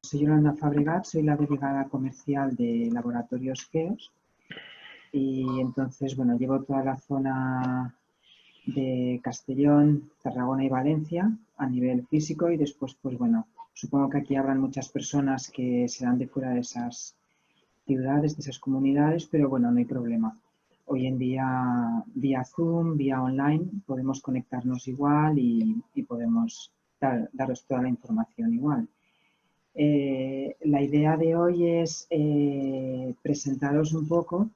Soy Yolanda Fabregat, soy la delegada comercial de Laboratorios Geos y entonces, bueno, llevo toda la zona de Castellón, Tarragona y Valencia a nivel físico y después, pues bueno, supongo que aquí habrán muchas personas que serán de fuera de esas ciudades, de esas comunidades, pero bueno, no hay problema. Hoy en día, vía Zoom, vía online, podemos conectarnos igual y podemos daros toda la información igual. La idea de hoy es presentaros un poco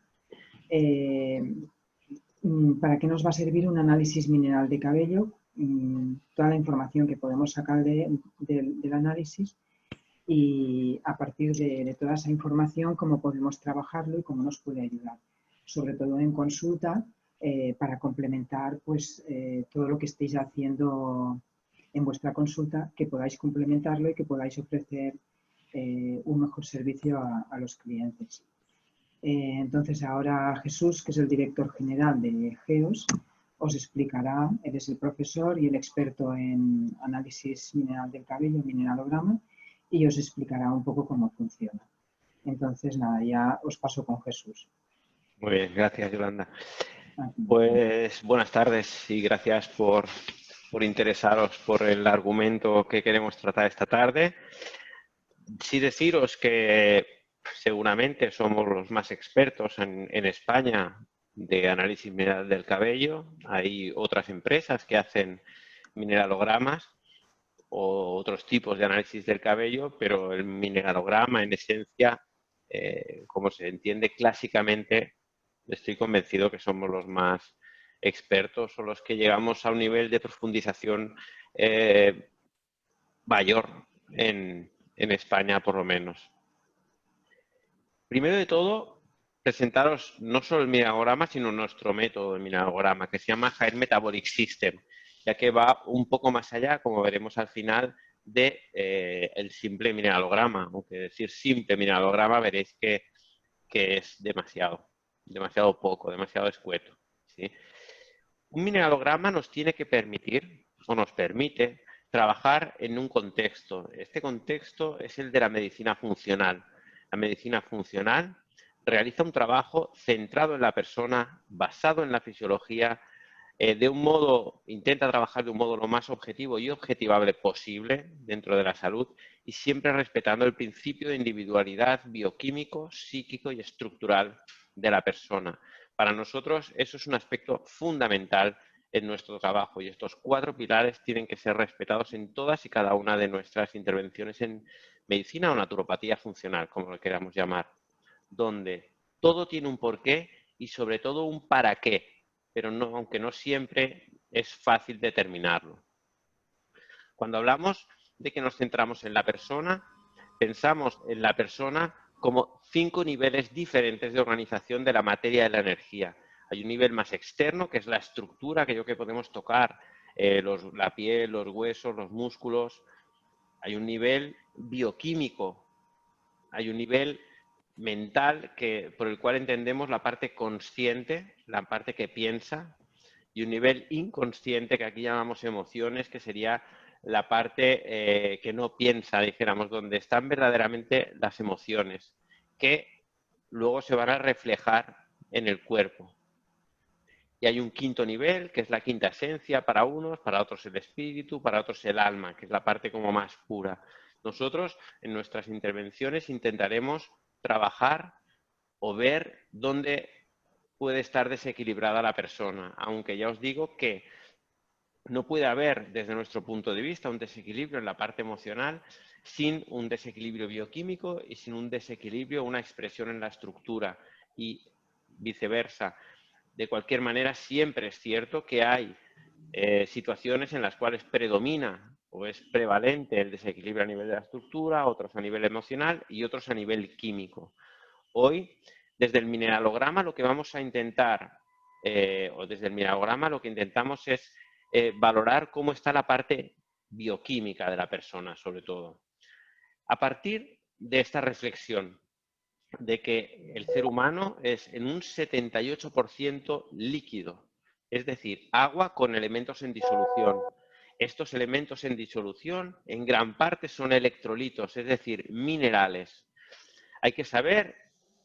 para qué nos va a servir un análisis mineral de cabello, toda la información que podemos sacar del análisis y a partir de toda esa información cómo podemos trabajarlo y cómo nos puede ayudar, sobre todo en consulta, para complementar pues, todo lo que estéis haciendo en vuestra consulta, que podáis complementarlo y que podáis ofrecer un mejor servicio a los clientes. Entonces ahora Jesús, que es el director general de GEOS, os explicará, él es el profesor y el experto en análisis mineral del cabello, mineralograma, y os explicará un poco cómo funciona. Entonces, nada, ya os paso con Jesús. Muy bien, gracias, Yolanda. Pues buenas tardes y gracias por interesaros por el argumento que queremos tratar esta tarde. Sí deciros que seguramente somos los más expertos en España de análisis mineral del cabello. Hay otras empresas que hacen mineralogramas o otros tipos de análisis del cabello, pero el mineralograma, en esencia, como se entiende clásicamente, estoy convencido que somos los más expertos o los que llegamos a un nivel de profundización mayor en España, por lo menos. Primero de todo, presentaros no solo el mineralograma, sino nuestro método de mineralograma, que se llama Hair Metabolic System, ya que va un poco más allá, como veremos al final, de el simple mineralograma. Aunque decir simple mineralograma veréis que es demasiado poco, demasiado escueto, ¿sí? Un mineralograma nos tiene que permitir, o nos permite, trabajar en un contexto. Este contexto es el de la medicina funcional. La medicina funcional realiza un trabajo centrado en la persona, basado en la fisiología, de un modo, intenta trabajar de un modo lo más objetivo y objetivable posible dentro de la salud y siempre respetando el principio de individualidad bioquímico, psíquico y estructural de la persona. Para nosotros eso es un aspecto fundamental en nuestro trabajo y estos 4 pilares tienen que ser respetados en todas y cada una de nuestras intervenciones en medicina o naturopatía funcional, como lo queramos llamar, donde todo tiene un porqué y sobre todo un para qué, pero no, aunque no siempre es fácil determinarlo. Cuando hablamos de que nos centramos en la persona, pensamos en la persona como 5 niveles diferentes de organización de la materia y de la energía. Hay un nivel más externo, que es la estructura, aquello que podemos tocar, la piel, los huesos, los músculos. Hay un nivel bioquímico, hay un nivel mental por el cual entendemos la parte consciente, la parte que piensa, y un nivel inconsciente que aquí llamamos emociones, que sería la parte que no piensa, dijéramos, donde están verdaderamente las emociones, que luego se van a reflejar en el cuerpo. Y hay un quinto nivel, que es la quinta esencia para unos, para otros el espíritu, para otros el alma, que es la parte como más pura. Nosotros, en nuestras intervenciones, intentaremos trabajar o ver dónde puede estar desequilibrada la persona, aunque ya os digo que no puede haber, desde nuestro punto de vista, un desequilibrio en la parte emocional sin un desequilibrio bioquímico y sin un desequilibrio, una expresión en la estructura y viceversa. De cualquier manera, siempre es cierto que hay situaciones en las cuales predomina o es prevalente el desequilibrio a nivel de la estructura, otros a nivel emocional y otros a nivel químico. Hoy, desde el mineralograma, lo que vamos a intentar, o desde el mineralograma, lo que intentamos es valorar cómo está la parte bioquímica de la persona, sobre todo. A partir de esta reflexión de que el ser humano es en un 78% líquido, es decir, agua con elementos en disolución. estos elementos en disolución en gran parte son electrolitos, es decir, minerales. Hay que saber,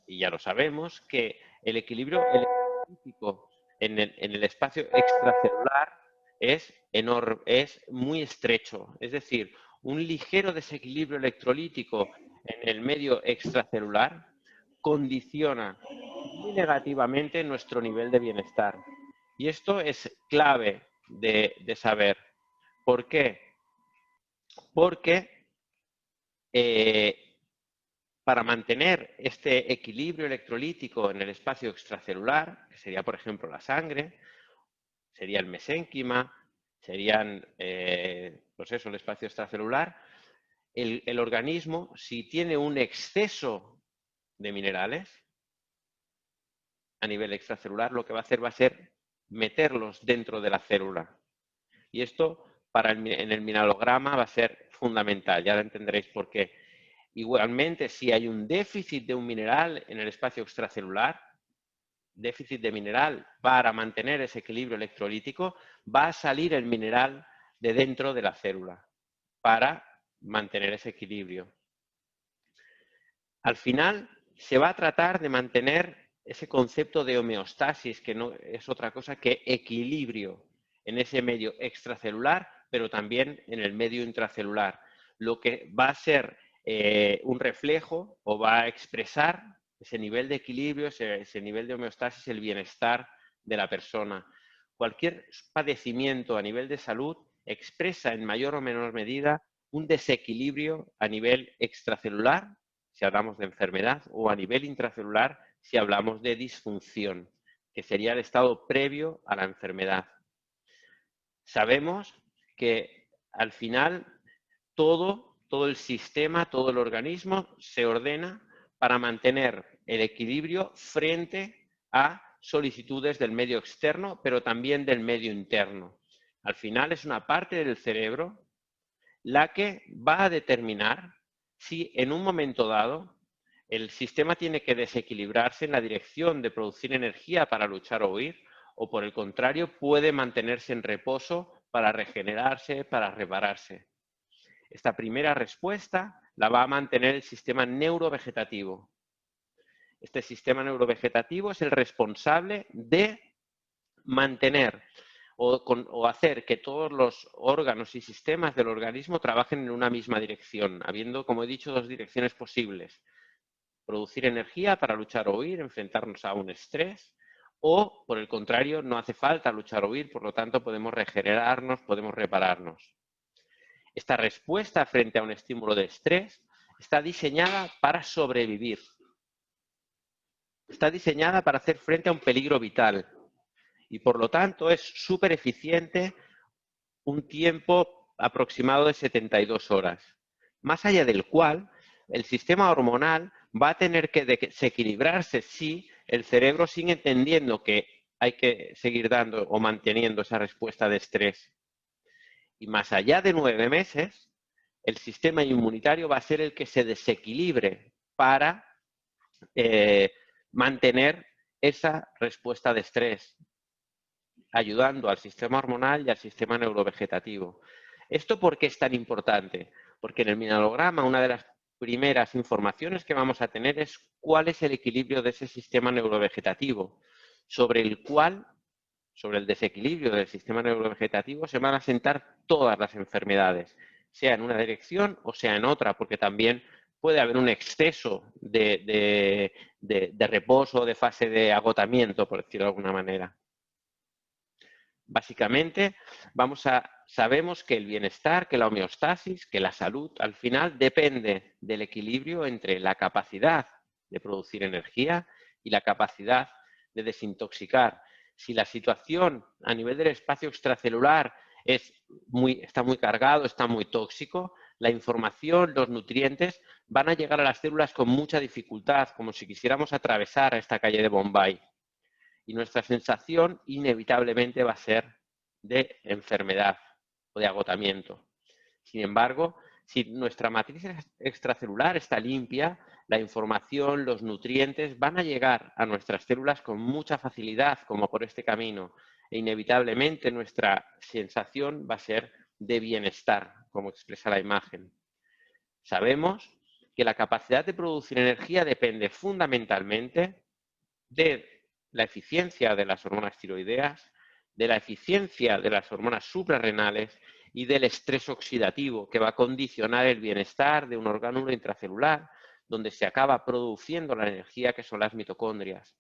y ya lo sabemos, que el equilibrio electrolítico en el espacio extracelular es muy estrecho. Es decir, un ligero desequilibrio electrolítico en el medio extracelular condiciona muy negativamente nuestro nivel de bienestar. Y esto es clave de saber. ¿Por qué? Porque para mantener este equilibrio electrolítico en el espacio extracelular, que sería, por ejemplo, la sangre, sería el mesénquima, serían, pues eso, el espacio extracelular, el organismo, si tiene un exceso de minerales a nivel extracelular, lo que va a hacer va a ser meterlos dentro de la célula. Y esto en el mineralograma va a ser fundamental, ya lo entenderéis por qué. Igualmente, si hay un déficit de un mineral en el espacio extracelular, déficit de mineral para mantener ese equilibrio electrolítico, va a salir el mineral de dentro de la célula para mantener ese equilibrio. Al final, se va a tratar de mantener ese concepto de homeostasis, que no es otra cosa que equilibrio en ese medio extracelular, pero también en el medio intracelular, lo que va a ser un reflejo o va a expresar ese nivel de equilibrio, ese nivel de homeostasis, el bienestar de la persona. Cualquier padecimiento a nivel de salud expresa en mayor o menor medida un desequilibrio a nivel extracelular, si hablamos de enfermedad, o a nivel intracelular, si hablamos de disfunción, que sería el estado previo a la enfermedad. Sabemos que al final todo el sistema, todo el organismo se ordena para mantener el equilibrio frente a solicitudes del medio externo, pero también del medio interno. Al final es una parte del cerebro la que va a determinar si en un momento dado el sistema tiene que desequilibrarse en la dirección de producir energía para luchar o huir, o por el contrario puede mantenerse en reposo para regenerarse, para repararse. Esta primera respuesta la va a mantener el sistema neurovegetativo. Este sistema neurovegetativo es el responsable de mantener o hacer que todos los órganos y sistemas del organismo trabajen en una misma dirección, habiendo, como he dicho, dos direcciones posibles. Producir energía para luchar o huir, enfrentarnos a un estrés, o, por el contrario, no hace falta luchar o huir, por lo tanto, podemos regenerarnos, podemos repararnos. Esta respuesta frente a un estímulo de estrés está diseñada para sobrevivir. Está diseñada para hacer frente a un peligro vital. Y por lo tanto es súper eficiente un tiempo aproximado de 72 horas, más allá del cual el sistema hormonal va a tener que desequilibrarse si el cerebro sigue entendiendo que hay que seguir dando o manteniendo esa respuesta de estrés. Y más allá de 9 meses, el sistema inmunitario va a ser el que se desequilibre para mantener esa respuesta de estrés, ayudando al sistema hormonal y al sistema neurovegetativo. ¿Esto por qué es tan importante? Porque en el mineralograma una de las primeras informaciones que vamos a tener es cuál es el equilibrio de ese sistema neurovegetativo, sobre el desequilibrio del sistema neurovegetativo se van a sentar todas las enfermedades, sea en una dirección o sea en otra, porque también puede haber un exceso de reposo, de fase de agotamiento, por decirlo de alguna manera. Básicamente, sabemos que el bienestar, que la homeostasis, que la salud, al final depende del equilibrio entre la capacidad de producir energía y la capacidad de desintoxicar. Si la situación a nivel del espacio extracelular está muy cargado, está muy tóxico, la información, los nutrientes van a llegar a las células con mucha dificultad, como si quisiéramos atravesar esta calle de Bombay. Y nuestra sensación inevitablemente va a ser de enfermedad o de agotamiento. Sin embargo, si nuestra matriz extracelular está limpia, la información, los nutrientes van a llegar a nuestras células con mucha facilidad, como por este camino. E inevitablemente nuestra sensación va a ser de bienestar, como expresa la imagen. Sabemos que la capacidad de producir energía depende fundamentalmente de la eficiencia de las hormonas tiroideas, de la eficiencia de las hormonas suprarrenales y del estrés oxidativo que va a condicionar el bienestar de un orgánulo intracelular, donde se acaba produciendo la energía que son las mitocondrias.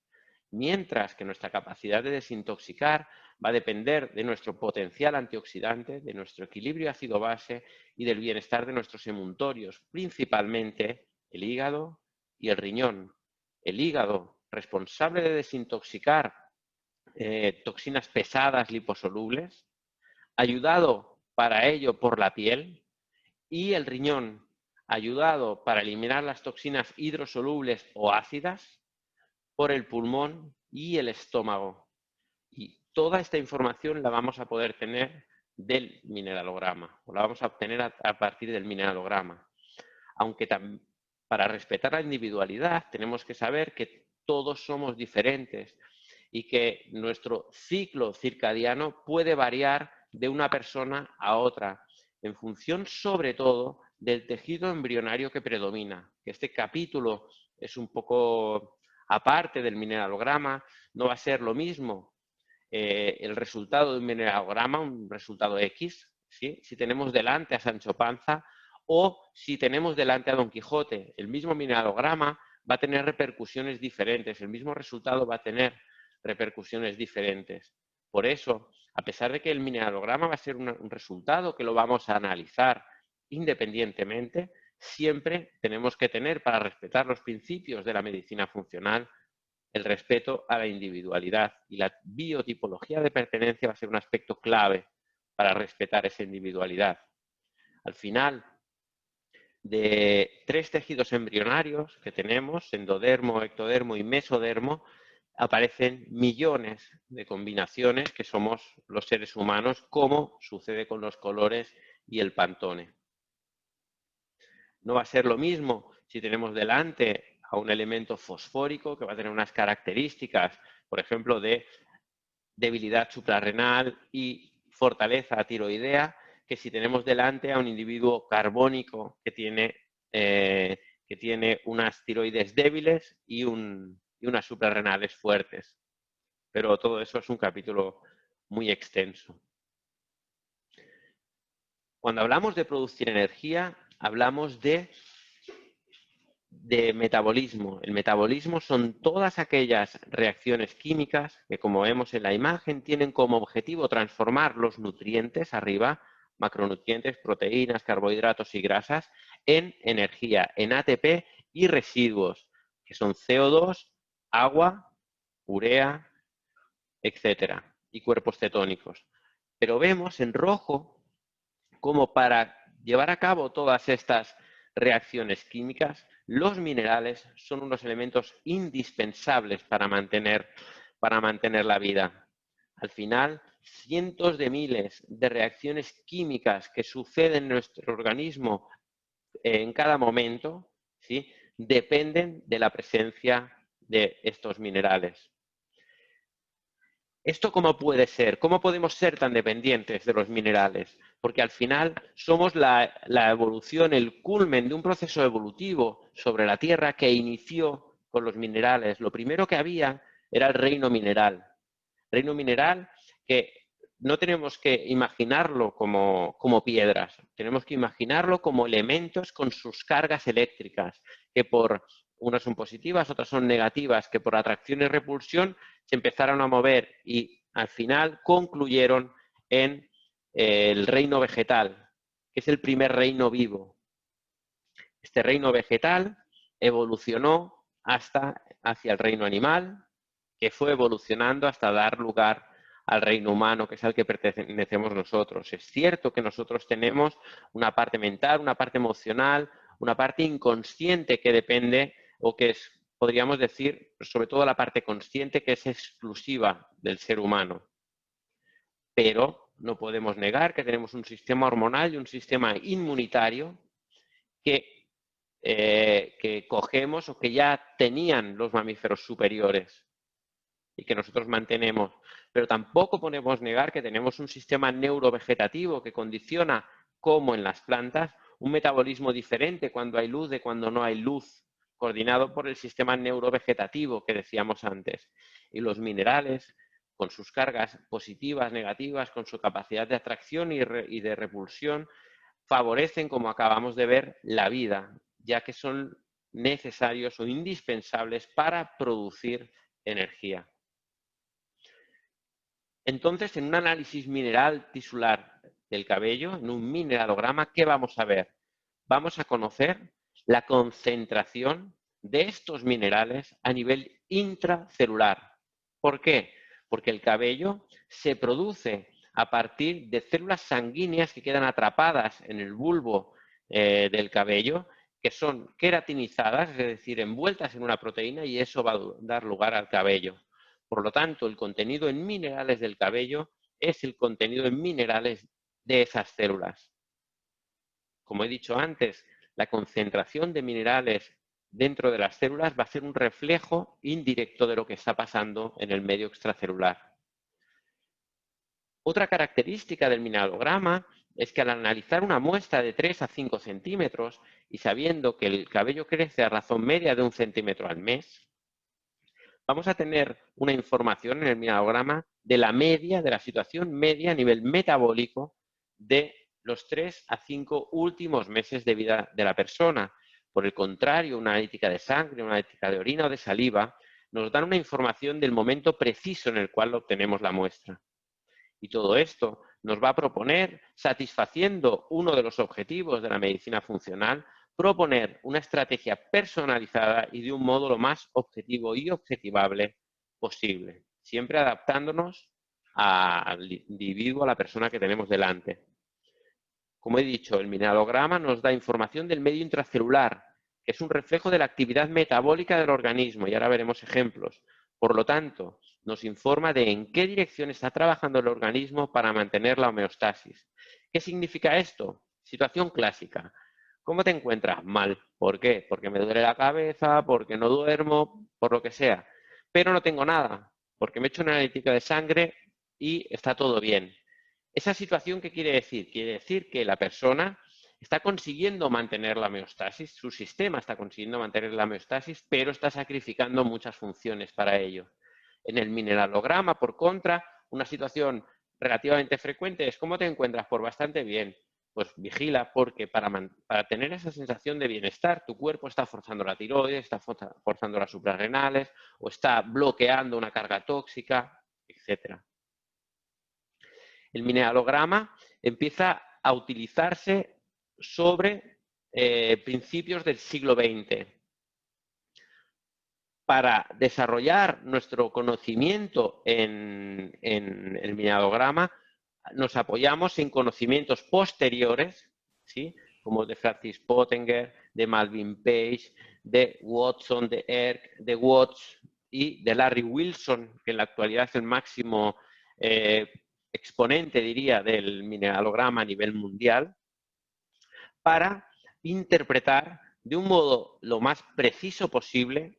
Mientras que nuestra capacidad de desintoxicar va a depender de nuestro potencial antioxidante, de nuestro equilibrio ácido-base y del bienestar de nuestros emuntorios, principalmente el hígado y el riñón. El hígado, responsable de desintoxicar toxinas pesadas liposolubles, ayudado para ello por la piel, y el riñón, ayudado para eliminar las toxinas hidrosolubles o ácidas, por el pulmón y el estómago. Y toda esta información la vamos a poder tener del mineralograma, o la vamos a obtener a partir del mineralograma. Aunque para respetar la individualidad tenemos que saber que todos somos diferentes y que nuestro ciclo circadiano puede variar de una persona a otra, en función sobre todo del tejido embrionario que predomina. Este capítulo es un poco aparte del mineralograma, no va a ser lo mismo el resultado de un mineralograma, un resultado X, ¿sí? Si tenemos delante a Sancho Panza o si tenemos delante a Don Quijote. El mismo mineralograma va a tener repercusiones diferentes, el mismo resultado va a tener repercusiones diferentes. Por eso, a pesar de que el mineralograma va a ser un resultado que lo vamos a analizar independientemente, siempre tenemos que tener, para respetar los principios de la medicina funcional, el respeto a la individualidad, y la biotipología de pertenencia va a ser un aspecto clave para respetar esa individualidad. Al final, de 3 tejidos embrionarios que tenemos, endodermo, ectodermo y mesodermo, aparecen millones de combinaciones que somos los seres humanos, como sucede con los colores y el Pantone. No va a ser lo mismo si tenemos delante a un elemento fosfórico que va a tener unas características, por ejemplo, de debilidad suprarrenal y fortaleza tiroidea, que si tenemos delante a un individuo carbónico que tiene unas tiroides débiles y unas suprarrenales fuertes. Pero todo eso es un capítulo muy extenso. Cuando hablamos de producir energía, hablamos de metabolismo. El metabolismo son todas aquellas reacciones químicas que, como vemos en la imagen, tienen como objetivo transformar los nutrientes arriba, macronutrientes, proteínas, carbohidratos y grasas, en energía, en ATP y residuos, que son CO2, agua, urea, etcétera, y cuerpos cetónicos. Pero vemos en rojo cómo para llevar a cabo todas estas reacciones químicas, los minerales son unos elementos indispensables para mantener la vida. Al final, cientos de miles de reacciones químicas que suceden en nuestro organismo en cada momento, ¿sí?, dependen de la presencia de estos minerales. ¿Esto cómo puede ser? ¿Cómo podemos ser tan dependientes de los minerales? Porque al final somos la evolución, el culmen de un proceso evolutivo sobre la Tierra que inició con los minerales. Lo primero que había era el reino mineral. Reino mineral que no tenemos que imaginarlo como piedras, tenemos que imaginarlo como elementos con sus cargas eléctricas, que por unas son positivas, otras son negativas, que por atracción y repulsión se empezaron a mover y al final concluyeron en el reino vegetal, que es el primer reino vivo. Este reino vegetal evolucionó hacia el reino animal, que fue evolucionando hasta dar lugar al reino humano, que es al que pertenecemos nosotros. Es cierto que nosotros tenemos una parte mental, una parte emocional, una parte inconsciente que depende, o que es, podríamos decir, sobre todo la parte consciente, que es exclusiva del ser humano. Pero no podemos negar que tenemos un sistema hormonal y un sistema inmunitario que cogemos o que ya tenían los mamíferos superiores. y que nosotros mantenemos. Pero tampoco podemos negar que tenemos un sistema neurovegetativo que condiciona, como en las plantas, un metabolismo diferente cuando hay luz de cuando no hay luz, coordinado por el sistema neurovegetativo que decíamos antes. Y los minerales, con sus cargas positivas, negativas, con su capacidad de atracción y de repulsión, favorecen, como acabamos de ver, la vida, ya que son necesarios o indispensables para producir energía. Entonces, en un análisis mineral tisular del cabello, en un mineralograma, ¿qué vamos a ver? Vamos a conocer la concentración de estos minerales a nivel intracelular. ¿Por qué? Porque el cabello se produce a partir de células sanguíneas que quedan atrapadas en el bulbo del cabello, que son queratinizadas, es decir, envueltas en una proteína, y eso va a dar lugar al cabello. Por lo tanto, el contenido en minerales del cabello es el contenido en minerales de esas células. Como he dicho antes, la concentración de minerales dentro de las células va a ser un reflejo indirecto de lo que está pasando en el medio extracelular. Otra característica del mineralograma es que al analizar una muestra de 3 a 5 centímetros y sabiendo que el cabello crece a razón media de 1 centímetro al mes, vamos a tener una información en el mineralograma de la media, de la situación media a nivel metabólico de los 3 a 5 últimos meses de vida de la persona. Por el contrario, una analítica de sangre, una analítica de orina o de saliva nos dan una información del momento preciso en el cual obtenemos la muestra. Y todo esto nos va a proponer, satisfaciendo uno de los objetivos de la medicina funcional, proponer una estrategia personalizada y de un modo lo más objetivo y objetivable posible, siempre adaptándonos al individuo, a la persona que tenemos delante. Como he dicho, el mineralograma nos da información del medio intracelular, que es un reflejo de la actividad metabólica del organismo, y ahora veremos ejemplos. Por lo tanto, nos informa de en qué dirección está trabajando el organismo para mantener la homeostasis. ¿Qué significa esto? Situación clásica. ¿Cómo te encuentras? Mal. ¿Por qué? Porque me duele la cabeza, porque no duermo, por lo que sea. Pero no tengo nada, porque me he hecho una analítica de sangre y está todo bien. ¿Esa situación qué quiere decir? Quiere decir que la persona está consiguiendo mantener la homeostasis, su sistema está consiguiendo mantener la homeostasis, pero está sacrificando muchas funciones para ello. En el mineralograma, por contra, una situación relativamente frecuente es ¿cómo te encuentras? Por bastante bien. Pues vigila, porque para tener esa sensación de bienestar, tu cuerpo está forzando la tiroides, está forzando las suprarrenales o está bloqueando una carga tóxica, etcétera. El mineralograma empieza a utilizarse sobre principios del siglo XX. Para desarrollar nuestro conocimiento en el mineralograma, nos apoyamos en conocimientos posteriores, ¿sí?, como de Francis Pottenger, de Malvin Page, de Watson, de Erck, de Watts y de Larry Wilson, que en la actualidad es el máximo exponente, diría, del mineralograma a nivel mundial, para interpretar de un modo lo más preciso posible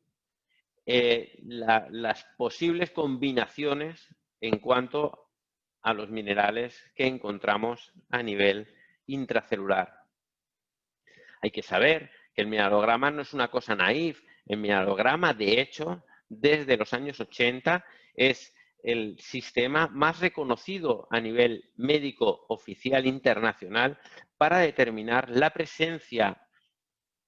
las posibles combinaciones en cuanto a los minerales que encontramos a nivel intracelular. Hay que saber que el mineralograma no es una cosa naif. El mineralograma, de hecho, desde los años 80 es el sistema más reconocido a nivel médico oficial internacional para determinar la presencia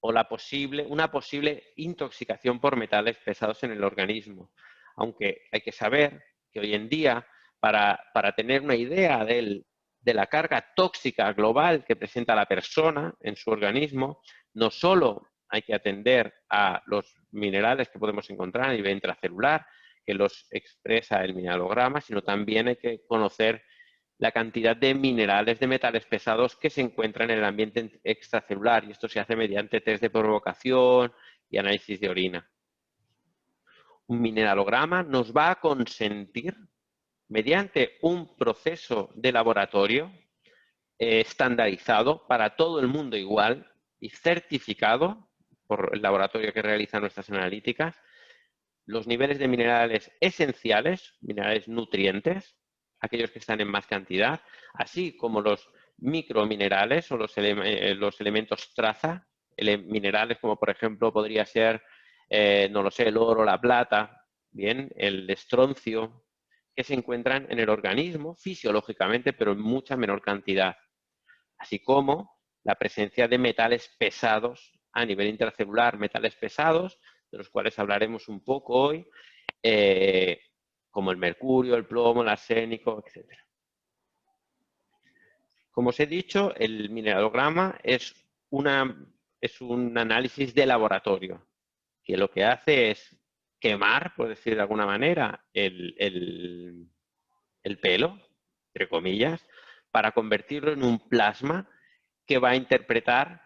o una posible intoxicación por metales pesados en el organismo. Aunque hay que saber que hoy en día, para tener una idea de la carga tóxica global que presenta la persona en su organismo, no solo hay que atender a los minerales que podemos encontrar a nivel intracelular, que los expresa el mineralograma, sino también hay que conocer la cantidad de minerales, de metales pesados que se encuentran en el ambiente extracelular, y esto se hace mediante test de provocación y análisis de orina. Un mineralograma nos va a consentir, mediante un proceso de laboratorio estandarizado para todo el mundo igual y certificado por el laboratorio que realiza nuestras analíticas, los niveles de minerales esenciales, minerales nutrientes, aquellos que están en más cantidad, así como los microminerales o los elementos traza, minerales como por ejemplo podría ser, no lo sé, el oro, la plata, bien, el estroncio, que se encuentran en el organismo fisiológicamente, pero en mucha menor cantidad, así como la presencia de metales pesados a nivel intracelular, metales pesados, de los cuales hablaremos un poco hoy, como el mercurio, el plomo, el arsénico, etc. Como os he dicho, el mineralograma es un análisis de laboratorio, que lo que hace es quemar, por decir de alguna manera, el pelo, entre comillas, para convertirlo en un plasma que va a interpretar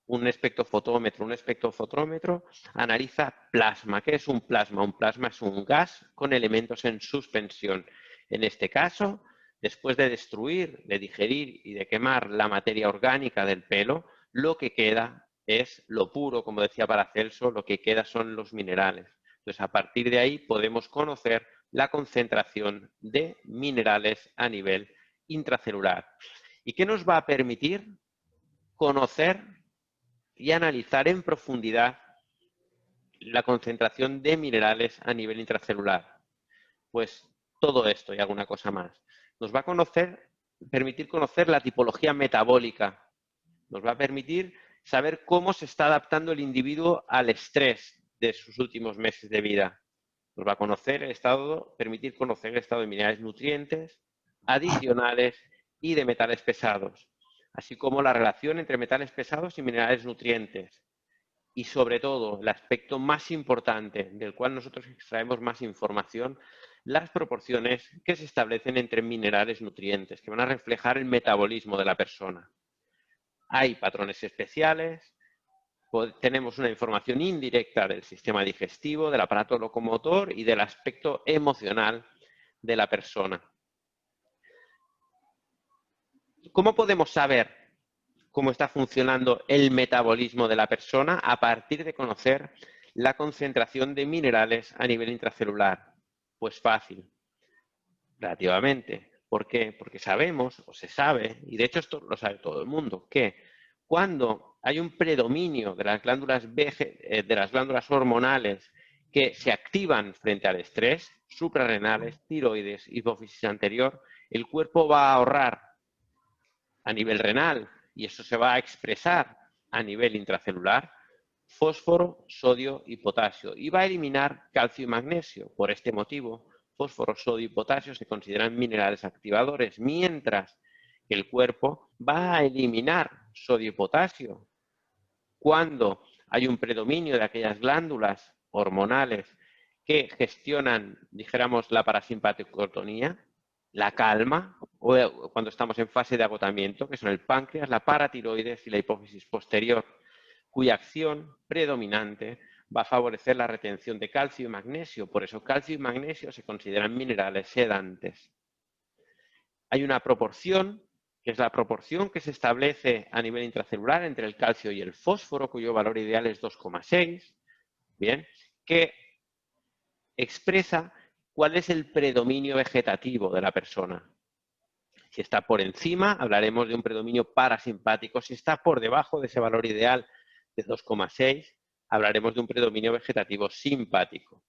un espectrofotómetro. Un espectrofotómetro analiza plasma. ¿Qué es un plasma? Un plasma es un gas con elementos en suspensión. En este caso, después de destruir, de digerir y de quemar la materia orgánica del pelo, lo que queda es lo puro, como decía Paracelso, lo que queda son los minerales. Entonces, a partir de ahí podemos conocer la concentración de minerales a nivel intracelular. ¿Y qué nos va a permitir conocer y analizar en profundidad la concentración de minerales a nivel intracelular? Pues todo esto y alguna cosa más. Nos va a permitir conocer la tipología metabólica. Nos va a permitir saber cómo se está adaptando el individuo al estrés de sus últimos meses de vida. Nos va a permitir conocer el estado de minerales nutrientes, adicionales y de metales pesados, así como la relación entre metales pesados y minerales nutrientes. Y sobre todo, el aspecto más importante del cual nosotros extraemos más información, las proporciones que se establecen entre minerales nutrientes, que van a reflejar el metabolismo de la persona. Hay patrones especiales, tenemos una información indirecta del sistema digestivo, del aparato locomotor y del aspecto emocional de la persona. ¿Cómo podemos saber cómo está funcionando el metabolismo de la persona a partir de conocer la concentración de minerales a nivel intracelular? Pues fácil, relativamente. ¿Por qué? Porque sabemos, o se sabe, y de hecho esto lo sabe todo el mundo, que cuando hay un predominio de las glándulas hormonales que se activan frente al estrés, suprarrenales, tiroides, hipófisis anterior, el cuerpo va a ahorrar a nivel renal, y eso se va a expresar a nivel intracelular, fósforo, sodio y potasio, y va a eliminar calcio y magnesio. Por este motivo, fósforo, sodio y potasio se consideran minerales activadores, mientras que el cuerpo va a eliminar sodio y potasio cuando hay un predominio de aquellas glándulas hormonales que gestionan, dijéramos, la parasimpaticotonía, la calma, o cuando estamos en fase de agotamiento, que son el páncreas, la paratiroides y la hipófisis posterior, cuya acción predominante va a favorecer la retención de calcio y magnesio. Por eso calcio y magnesio se consideran minerales sedantes. Hay una proporción, que es la proporción que se establece a nivel intracelular entre el calcio y el fósforo, cuyo valor ideal es 2,6, bien, que expresa cuál es el predominio vegetativo de la persona. Si está por encima, hablaremos de un predominio parasimpático. Si está por debajo de ese valor ideal de 2,6, hablaremos de un predominio vegetativo simpático.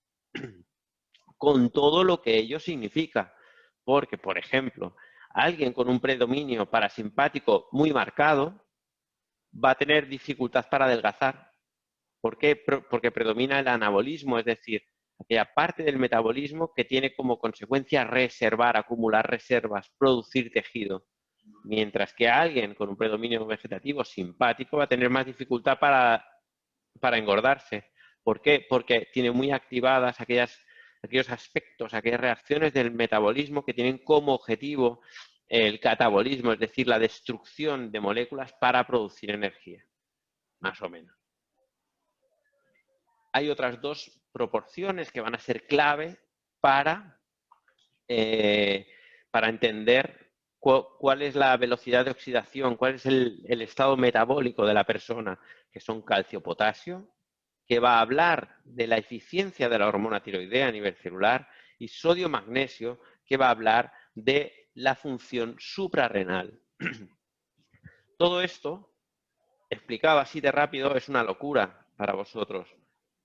Con todo lo que ello significa. Porque, por ejemplo, alguien con un predominio parasimpático muy marcado va a tener dificultad para adelgazar. ¿Por qué? Porque predomina el anabolismo, es decir, aquella parte del metabolismo que tiene como consecuencia reservar, acumular reservas, producir tejido. Mientras que alguien con un predominio vegetativo simpático va a tener más dificultad para engordarse. ¿Por qué? Porque tiene muy activadas aquellos aspectos, aquellas reacciones del metabolismo que tienen como objetivo el catabolismo, es decir, la destrucción de moléculas para producir energía, más o menos. Hay otras dos proporciones que van a ser clave para entender cuál es la velocidad de oxidación, cuál es el estado metabólico de la persona, que son calcio-potasio, que va a hablar de la eficiencia de la hormona tiroidea a nivel celular, y sodio-magnesio, que va a hablar de la función suprarrenal. Todo esto, explicado así de rápido, es una locura para vosotros.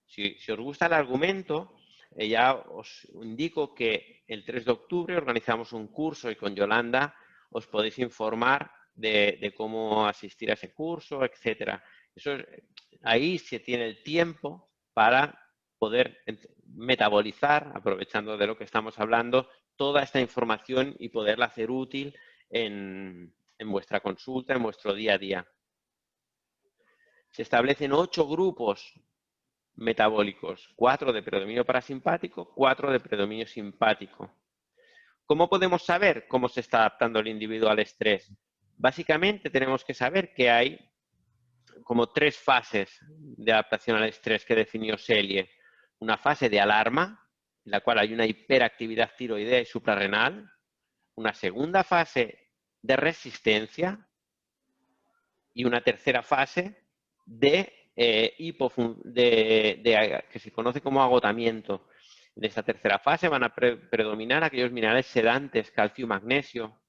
Si os gusta el argumento, ya os indico que el 3 de octubre organizamos un curso y con Yolanda os podéis informar de cómo asistir a ese curso, etcétera. Ahí se tiene el tiempo para poder metabolizar, aprovechando de lo que estamos hablando, toda esta información y poderla hacer útil en vuestra consulta, en vuestro día a día. Se establecen 8 grupos metabólicos, 4 de predominio parasimpático, 4 de predominio simpático. ¿Cómo podemos saber cómo se está adaptando el individuo al estrés? Básicamente tenemos que saber que hay como 3 fases de adaptación al estrés que definió Selye. Una fase de alarma, en la cual hay una hiperactividad tiroidea y suprarrenal. Una segunda fase de resistencia y una tercera fase de que se conoce como agotamiento. En esta tercera fase van a predominar aquellos minerales sedantes, calcio y magnesio.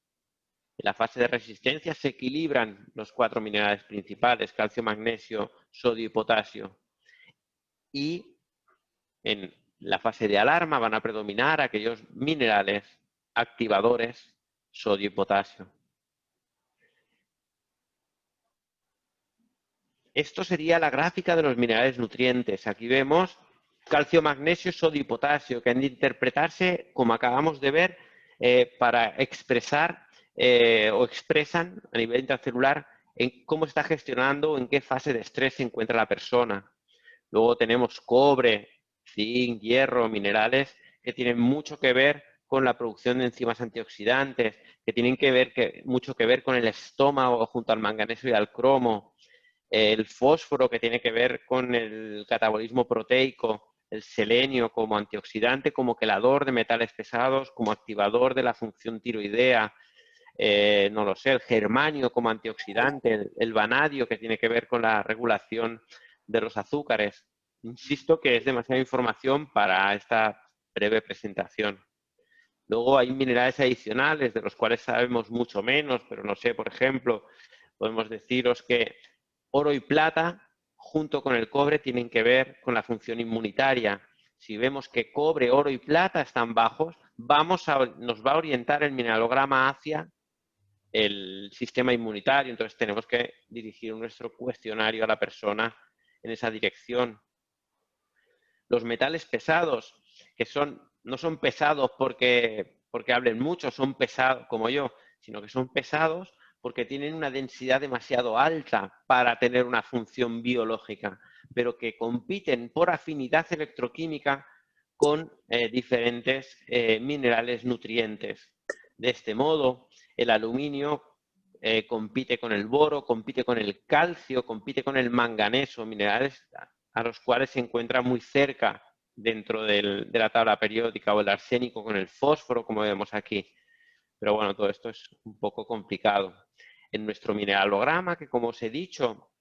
En la fase de resistencia se equilibran los 4 minerales principales, calcio, magnesio, sodio y potasio. Y en la fase de alarma van a predominar aquellos minerales activadores, sodio y potasio. Esto sería la gráfica de los minerales nutrientes. Aquí vemos calcio, magnesio, sodio y potasio, que han de interpretarse, como acabamos de ver, para expresar o expresan a nivel intracelular en cómo está gestionando o en qué fase de estrés se encuentra la persona. Luego tenemos cobre, zinc, hierro, minerales que tienen mucho que ver con la producción de enzimas antioxidantes, que tienen mucho que ver con el estómago junto al manganeso y al cromo. El fósforo, que tiene que ver con el catabolismo proteico, el selenio como antioxidante, como quelador de metales pesados, como activador de la función tiroidea, no lo sé, el germanio como antioxidante, el vanadio, que tiene que ver con la regulación de los azúcares. Insisto que es demasiada información para esta breve presentación. Luego hay minerales adicionales de los cuales sabemos mucho menos, pero no sé, por ejemplo, podemos deciros que oro y plata, junto con el cobre, tienen que ver con la función inmunitaria. Si vemos que cobre, oro y plata están bajos, nos va a orientar el mineralograma hacia el sistema inmunitario. Entonces tenemos que dirigir nuestro cuestionario a la persona en esa dirección. Los metales pesados, que no son pesados porque hablen mucho, son pesados como yo, sino que son pesados porque tienen una densidad demasiado alta para tener una función biológica, pero que compiten por afinidad electroquímica con diferentes minerales nutrientes. De este modo, el aluminio compite con el boro, compite con el calcio, compite con el manganeso, minerales a los cuales se encuentra muy cerca dentro de la tabla periódica, o el arsénico con el fósforo, como vemos aquí. Pero bueno, todo esto es un poco complicado. En nuestro mineralograma, que como os he dicho,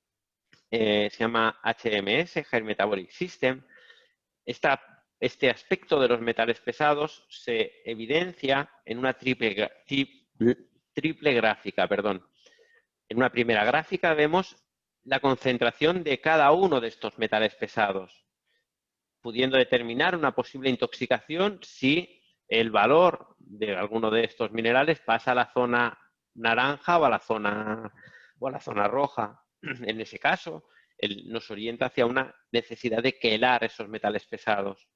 se llama HMS, High Metabolic System, este aspecto de los metales pesados se evidencia en una triple gráfica. En una primera gráfica vemos la concentración de cada uno de estos metales pesados, pudiendo determinar una posible intoxicación si el valor de alguno de estos minerales pasa a la zona naranja o a la zona roja. En ese caso, nos orienta hacia una necesidad de quelar esos metales pesados.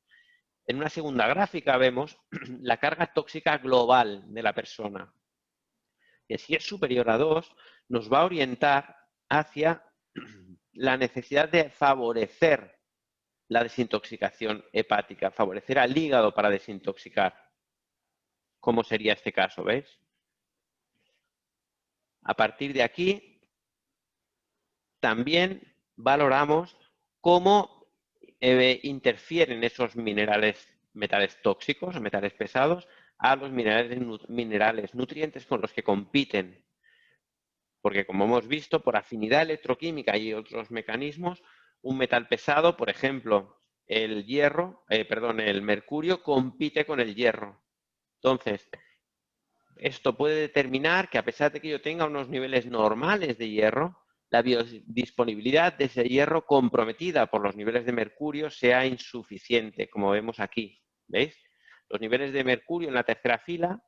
En una segunda gráfica vemos la carga tóxica global de la persona. Y si es superior a 2, nos va a orientar hacia la necesidad de favorecer la desintoxicación hepática, favorecer al hígado para desintoxicar. ¿Cómo sería este caso? ¿Veis? A partir de aquí, también valoramos cómo interfieren esos metales tóxicos o metales pesados a los minerales nutrientes con los que compiten. Porque como hemos visto, por afinidad electroquímica y otros mecanismos, un metal pesado, por ejemplo, el mercurio compite con el hierro. Entonces, esto puede determinar que a pesar de que yo tenga unos niveles normales de hierro, la biodisponibilidad de ese hierro comprometida por los niveles de mercurio sea insuficiente, como vemos aquí. ¿Veis? Los niveles de mercurio en la tercera fila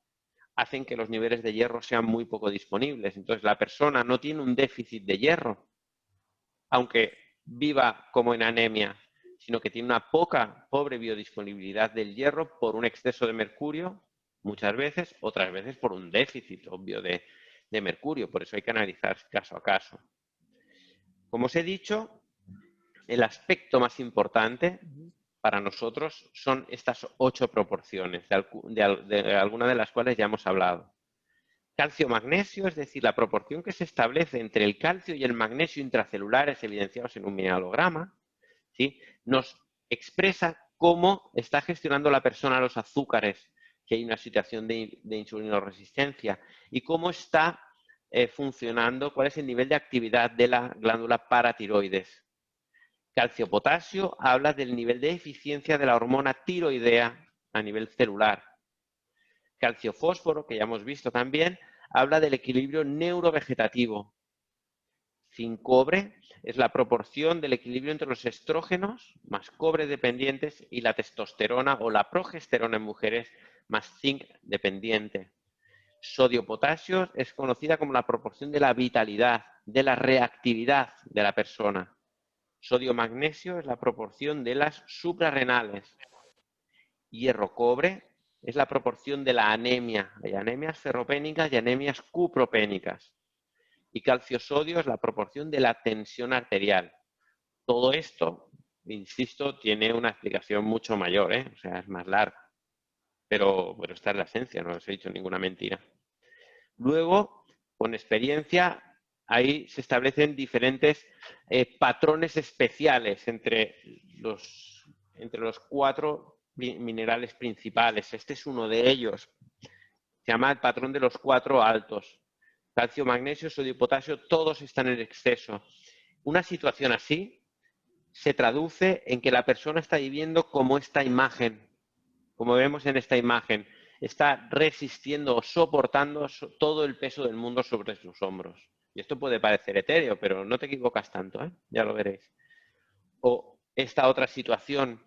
hacen que los niveles de hierro sean muy poco disponibles. Entonces, la persona no tiene un déficit de hierro, aunque viva como en anemia, sino que tiene una pobre biodisponibilidad del hierro por un exceso de mercurio, muchas veces, otras veces por un déficit obvio de mercurio. Por eso hay que analizar caso a caso. Como os he dicho, el aspecto más importante para nosotros son estas 8 proporciones, de alguna de las cuales ya hemos hablado. Calcio-magnesio, es decir, la proporción que se establece entre el calcio y el magnesio intracelulares evidenciados en un mineralograma, ¿sí?, nos expresa cómo está gestionando la persona los azúcares, que hay una situación de insulinoresistencia, y cómo está funcionando, cuál es el nivel de actividad de la glándula paratiroides. Calcio-potasio habla del nivel de eficiencia de la hormona tiroidea a nivel celular. Calcio-fósforo, que ya hemos visto también, habla del equilibrio neurovegetativo. Zinc-cobre es la proporción del equilibrio entre los estrógenos más cobre dependientes y la testosterona o la progesterona en mujeres más zinc dependiente. Sodio-potasio es conocida como la proporción de la vitalidad, de la reactividad de la persona. Sodio-magnesio es la proporción de las suprarrenales. Hierro-cobre es la proporción de la anemia. Hay anemias ferropénicas y anemias cupropénicas. Y calcio-sodio es la proporción de la tensión arterial. Todo esto, insisto, tiene una explicación mucho mayor, o sea, es más larga. Pero esta es la esencia, no os he dicho ninguna mentira. Luego, con experiencia, ahí se establecen diferentes patrones especiales entre los 4 minerales principales. Este es uno de ellos. Se llama el patrón de los 4 altos. Calcio, magnesio, sodio y potasio, todos están en exceso. Una situación así se traduce en que la persona está viviendo como esta imagen, como vemos en esta imagen. Está resistiendo o soportando todo el peso del mundo sobre sus hombros. Y esto puede parecer etéreo, pero no te equivocas tanto, ya lo veréis. O esta otra situación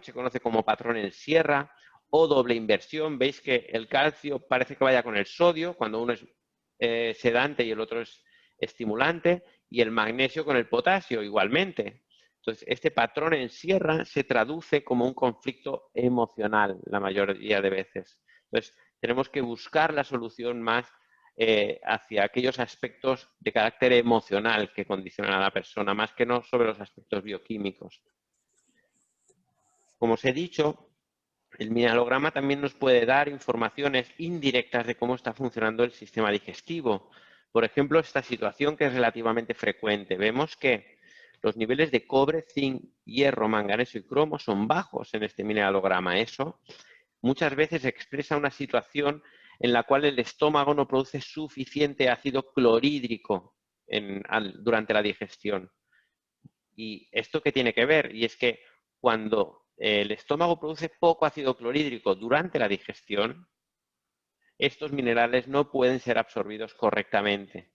se conoce como patrón en sierra o doble inversión. Veis que el calcio parece que vaya con el sodio, cuando uno es sedante y el otro es estimulante, y el magnesio con el potasio igualmente. Entonces, este patrón en sierra se traduce como un conflicto emocional la mayoría de veces. Entonces, tenemos que buscar la solución más hacia aquellos aspectos de carácter emocional que condicionan a la persona, más que no sobre los aspectos bioquímicos. Como os he dicho, el mineralograma también nos puede dar informaciones indirectas de cómo está funcionando el sistema digestivo. Por ejemplo, esta situación que es relativamente frecuente. Vemos que los niveles de cobre, zinc, hierro, manganeso y cromo son bajos en este mineralograma. Eso muchas veces expresa una situación en la cual el estómago no produce suficiente ácido clorhídrico durante la digestión. ¿Y esto qué tiene que ver? Y es que cuando el estómago produce poco ácido clorhídrico durante la digestión, estos minerales no pueden ser absorbidos correctamente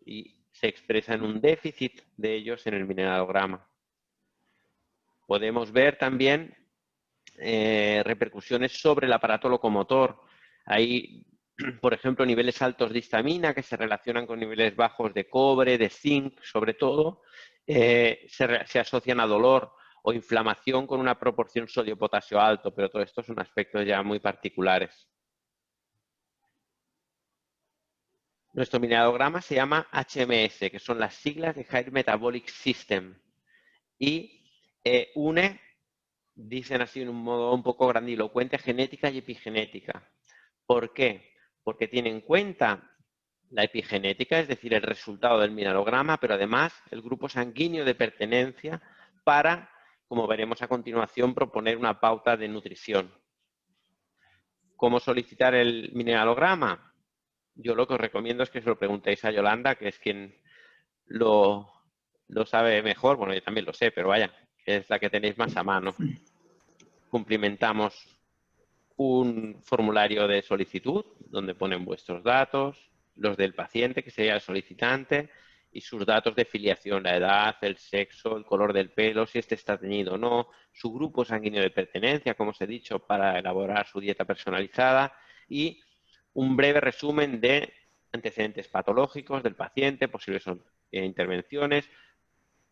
y se expresa en un déficit de ellos en el mineralograma. Podemos ver también repercusiones sobre el aparato locomotor. Hay, por ejemplo, niveles altos de histamina que se relacionan con niveles bajos de cobre, de zinc, sobre todo, se asocian a dolor o inflamación con una proporción sodio-potasio alto, pero todo esto son aspectos ya muy particulares. Nuestro mineralograma se llama HMS, que son las siglas de High Metabolic System, y une, dicen así en un modo un poco grandilocuente, genética y epigenética. ¿Por qué? Porque tiene en cuenta la epigenética, es decir, el resultado del mineralograma, pero además el grupo sanguíneo de pertenencia para, como veremos a continuación, proponer una pauta de nutrición. ¿Cómo solicitar el mineralograma? Yo lo que os recomiendo es que se lo preguntéis a Yolanda, que es quien lo lo sabe mejor, bueno, yo también lo sé, pero vaya, es la que tenéis más a mano. Cumplimentamos un formulario de solicitud donde ponen vuestros datos, los del paciente, que sería el solicitante, y sus datos de filiación, la edad, el sexo, el color del pelo, si este está teñido o no, su grupo sanguíneo de pertenencia, como os he dicho, para elaborar su dieta personalizada, y un breve resumen de antecedentes patológicos del paciente, posibles intervenciones,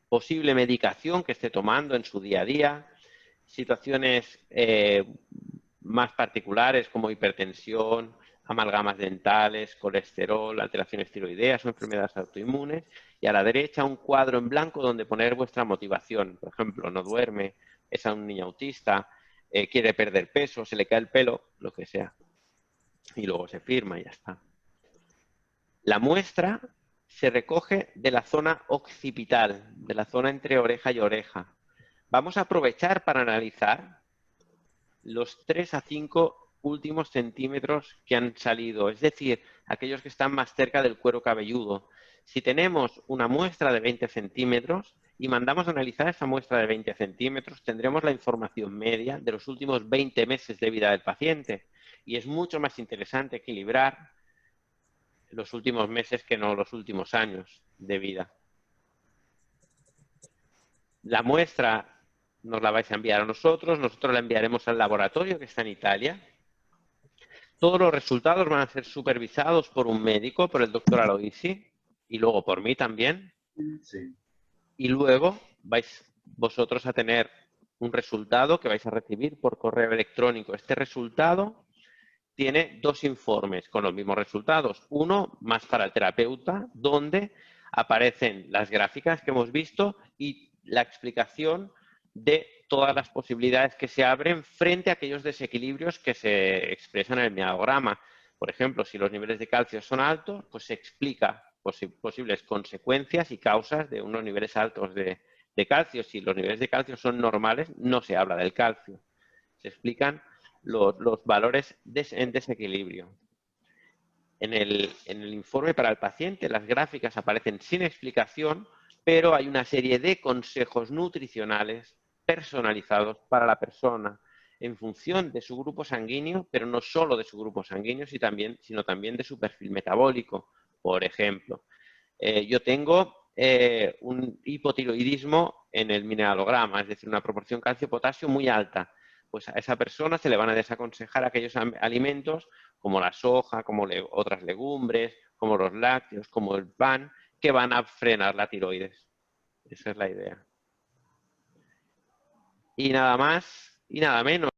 posible medicación que esté tomando en su día a día, situaciones más particulares como hipertensión, amalgamas dentales, colesterol, alteraciones tiroideas o enfermedades autoinmunes. Y a la derecha un cuadro en blanco donde poner vuestra motivación. Por ejemplo, no duerme, es un niño autista, quiere perder peso, se le cae el pelo, lo que sea. Y luego se firma y ya está. La muestra se recoge de la zona occipital, de la zona entre oreja y oreja. Vamos a aprovechar para analizar los 3 a 5 últimos centímetros que han salido, es decir, aquellos que están más cerca del cuero cabelludo. Si tenemos una muestra de 20 centímetros y mandamos a analizar esa muestra de 20 centímetros, tendremos la información media de los últimos 20 meses de vida del paciente. Y es mucho más interesante equilibrar los últimos meses que no los últimos años de vida. La muestra nos la vais a enviar a nosotros la enviaremos al laboratorio que está en Italia. Todos los resultados van a ser supervisados por un médico, por el doctor Aloisi, y luego por mí también. Sí. Y luego vais vosotros a tener un resultado que vais a recibir por correo electrónico. Este resultado tiene 2 informes con los mismos resultados. Uno más para el terapeuta, donde aparecen las gráficas que hemos visto y la explicación de todas las posibilidades que se abren frente a aquellos desequilibrios que se expresan en el miagograma. Por ejemplo, si los niveles de calcio son altos, pues se explica posibles consecuencias y causas de unos niveles altos de calcio. Si los niveles de calcio son normales, no se habla del calcio. Se explican los valores en desequilibrio. En el informe para el paciente, las gráficas aparecen sin explicación, pero hay una serie de consejos nutricionales personalizados para la persona en función de su grupo sanguíneo, pero no solo de su grupo sanguíneo, sino también de su perfil metabólico. Por ejemplo, yo tengo un hipotiroidismo en el mineralograma, es decir, una proporción calcio-potasio muy alta. Pues a esa persona se le van a desaconsejar aquellos alimentos como la soja, como otras legumbres, como los lácteos, como el pan, que van a frenar la tiroides. Esa es la idea. Y nada más y nada menos.